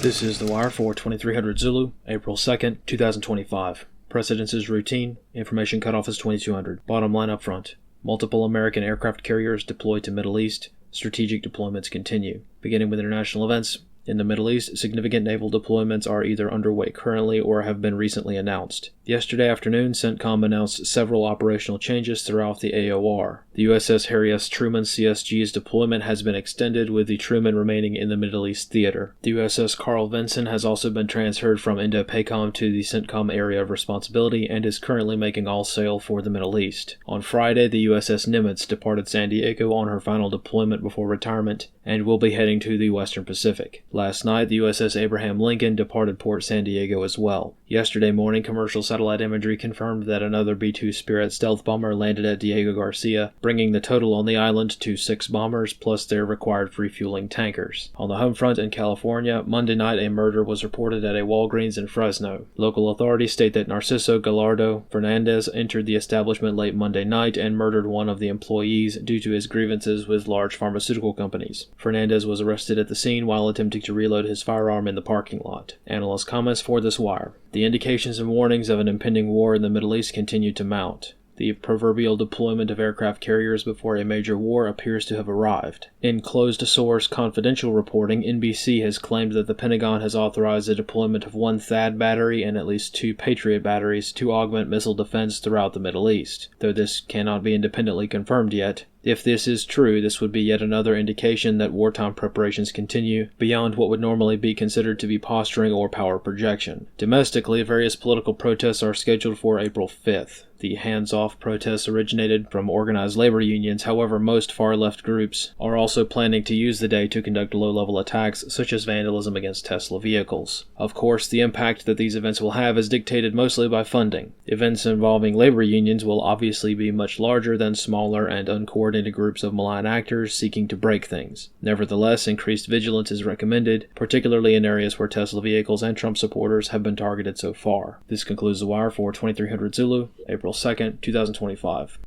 This is The Wire for 2300 Zulu, April 2nd, 2025. Precedence is routine. Information cutoff is 2200. Bottom line up front. Multiple American aircraft carriers deployed to Middle East. Strategic deployments continue. Beginning with international events. In the Middle East, significant naval deployments are either underway currently or have been recently announced. Yesterday afternoon, CENTCOM announced several operational changes throughout the AOR. The USS Harry S. Truman CSG's deployment has been extended, with the Truman remaining in the Middle East theater. The USS Carl Vinson has also been transferred from Indo-PACOM to the CENTCOM area of responsibility and is currently making all sail for the Middle East. On Friday, the USS Nimitz departed San Diego on her final deployment before retirement and will be heading to the Western Pacific. Last night, the USS Abraham Lincoln departed Port San Diego as well. Yesterday morning, commercial satellite imagery confirmed that another B-2 Spirit stealth bomber landed at Diego Garcia, bringing the total on the island to 6 bombers plus their required refueling tankers. On the home front in California, Monday night a murder was reported at a Walgreens in Fresno. Local authorities state that Narciso Gallardo Fernandez entered the establishment late Monday night and murdered one of the employees due to his grievances with large pharmaceutical companies. Fernandez was arrested at the scene while attempting to reload his firearm in the parking lot. Analyst comments for this wire. The indications and warnings of an impending war in the Middle East continue to mount. The proverbial deployment of aircraft carriers before a major war appears to have arrived. In closed-source confidential reporting, NBC has claimed that the Pentagon has authorized the deployment of 1 THAAD battery and at least 2 Patriot batteries to augment missile defense throughout the Middle East, though this cannot be independently confirmed yet. If this is true, this would be yet another indication that wartime preparations continue beyond what would normally be considered to be posturing or power projection. Domestically, various political protests are scheduled for April 5th. The hands-off protests originated from organized labor unions, however most far-left groups are also planning to use the day to conduct low-level attacks such as vandalism against Tesla vehicles. Of course, the impact that these events will have is dictated mostly by funding. Events involving labor unions will obviously be much larger than smaller and uncoordinated groups of malign actors seeking to break things. Nevertheless, increased vigilance is recommended, particularly in areas where Tesla vehicles and Trump supporters have been targeted so far. This concludes The Wire for 2300 Zulu, April 2nd, 2025.